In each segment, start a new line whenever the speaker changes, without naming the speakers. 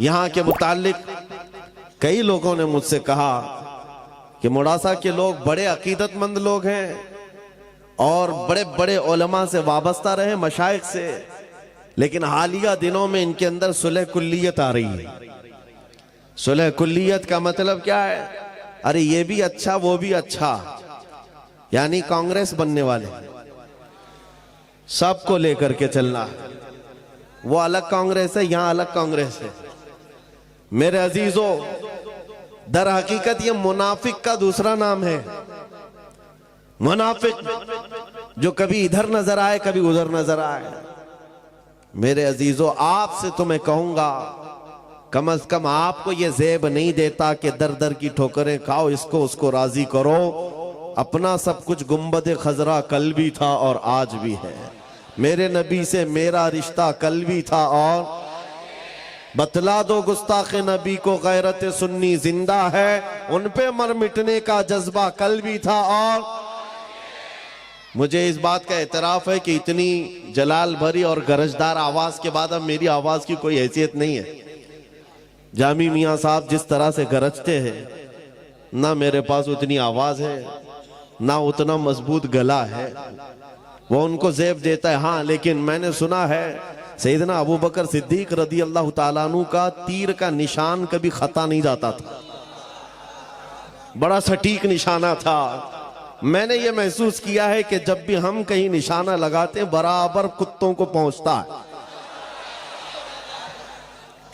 यहाँ के मुताल्लिक कई लोगों ने मुझसे कहा कि मुड़ासा के लोग बड़े अकीदतमंद लोग हैं और बड़े बड़े उलमा से वाबस्ता रहे, मशाइख से, लेकिन हालिया दिनों में इनके अंदर सुलह कुल्लियत आ रही है। सुलह कुल्लियत का मतलब क्या है? अरे ये भी अच्छा वो भी अच्छा, यानी कांग्रेस बनने वाले, सबको लेकर के चलना। वो अलग कांग्रेस है, यहां अलग कांग्रेस है। मेरे अजीजों, दर हकीकत ये मुनाफिक का दूसरा नाम है। मुनाफिक जो कभी इधर नजर आए कभी उधर नजर आए। मेरे अजीजों, आपसे तो मैं कहूंगा, कम से कम आपको ये ज़ेब नहीं देता कि दर दर की ठोकरें खाओ, इसको उसको राजी करो। अपना सब कुछ गुंबद खजरा कल भी था और आज भी है। मेरे नबी से मेरा रिश्ता कल भी था और बतला दो गुस्ताख नबी को गैरत सुन्नी जिंदा है, उन पे मर मिटने का जज्बा कल भी था। और मुझे इस बात का एतराफ है कि इतनी जलाल भरी और गरजदार आवाज के बाद अब मेरी आवाज की कोई हैसियत नहीं है। जामी मियां साहब जिस तरह से गरजते हैं, ना मेरे पास उतनी आवाज है, ना उतना मजबूत गला है, वो उनको ज़ेब देता है। हाँ, लेकिन मैंने सुना है सैयदना अबू बकर सिद्दीक रदी अल्लाह ताला अन्हु का तीर का निशान कभी खता नहीं जाता था, बड़ा सटीक निशाना था। मैंने ये महसूस किया है कि जब भी हम कहीं निशाना लगाते हैं बराबर कुत्तों को पहुंचता है।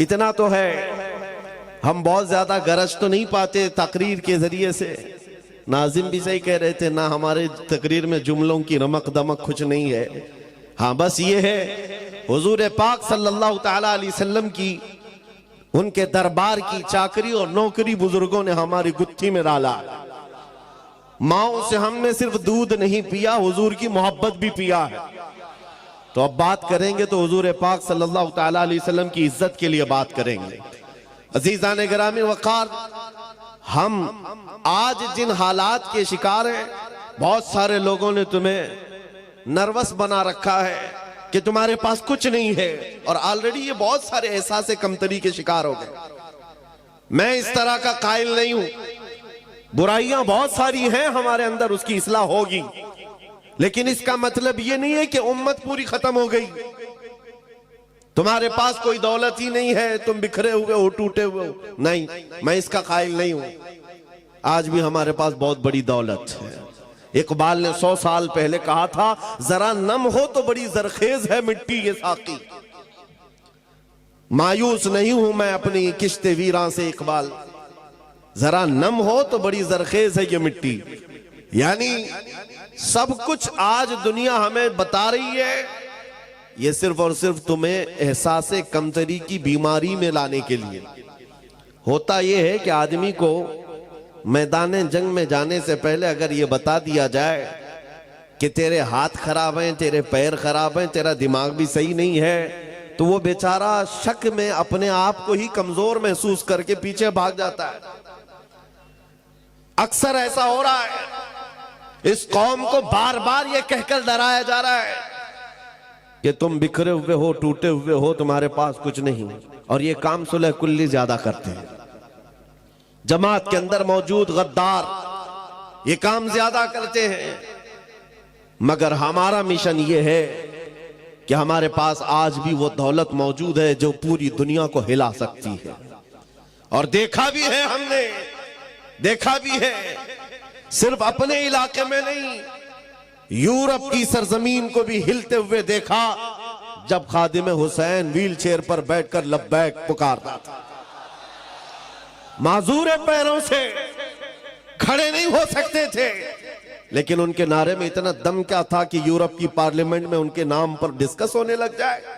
इतना तो है, हम बहुत ज्यादा गरज तो नहीं पाते तकरीर के जरिए से। नाजिम भी सही कह रहे थे, ना हमारे तकरीर में जुमलों की रमक दमक कुछ नहीं है। हाँ, बस ये है हुजूर पाक सल्लल्लाहु ताला अलैहि वसल्लम की, उनके दरबार की चाकरी और नौकरी बुजुर्गों ने हमारी गुत्थी में डाला। माओ से हमने सिर्फ दूध नहीं पिया, हुजूर की मोहब्बत भी पिया है। तो अब बात करेंगे तो हुजूर पाक सल्लल्लाहु ताला अलैहि वसल्लम की इज्जत के लिए बात करेंगे। अजीजान गिरामी वक़ार, हम आज जिन हालात के शिकार हैं, बहुत सारे लोगों ने तुम्हें नर्वस बना रखा है कि तुम्हारे पास कुछ नहीं है, और ऑलरेडी ये बहुत सारे एहसास कमतरी के शिकार हो गए। मैं इस तरह का कायल नहीं हूं, बुराइयां बहुत सारी हैं हमारे अंदर, उसकी इस्लाह होगी, लेकिन इसका मतलब ये नहीं है कि उम्मत पूरी खत्म हो गई। तुम्हारे पास कोई दौलत ही नहीं है, तुम बिखरे हुए हो, टूटे हुए हो, नहीं, मैं इसका कायल नहीं हूं। आज भी हमारे पास बहुत बड़ी दौलत है। इकबाल ने 100 साल पहले कहा था, जरा नम हो तो बड़ी जरखेज है मिट्टी ये साकी। मायूस नहीं हूं मैं अपनी किश्ते वीरां से इकबाल, जरा नम हो तो बड़ी जरखेज है ये मिट्टी। यानी सब कुछ आज दुनिया हमें बता रही है, ये सिर्फ और सिर्फ तुम्हें एहसास कमतरी की बीमारी में लाने के लिए। होता यह है कि आदमी को मैदान जंग में जाने से पहले अगर ये बता दिया जाए कि तेरे हाथ खराब हैं, तेरे पैर खराब हैं, तेरा दिमाग भी सही नहीं है, तो वो बेचारा शक में अपने आप को ही कमजोर महसूस करके पीछे भाग जाता है। अक्सर ऐसा हो रहा है। इस कौम को बार बार ये कहकर डराया जा रहा है कि तुम बिखरे हुए हो, टूटे हुए हो, तुम्हारे पास कुछ नहीं, और ये काम सुलह कुल्ली ज्यादा करते हैं। जमात के अंदर मौजूद गद्दार ये काम ज्यादा करते हैं। मगर हमारा मिशन ये है कि हमारे पास आज भी वो दौलत मौजूद है जो पूरी दुनिया को हिला सकती है। और देखा भी है हमने, देखा भी है, सिर्फ अपने इलाके में नहीं, यूरोप की सरजमीन को भी हिलते हुए देखा जब खादिम हुसैन व्हील चेयर पर बैठकर लब्बैक पुकारता था। माजूर पैरों से खड़े नहीं हो सकते थे, लेकिन उनके नारे में इतना दम क्या था कि यूरोप की पार्लियामेंट में उनके नाम पर डिस्कस होने लग जाए।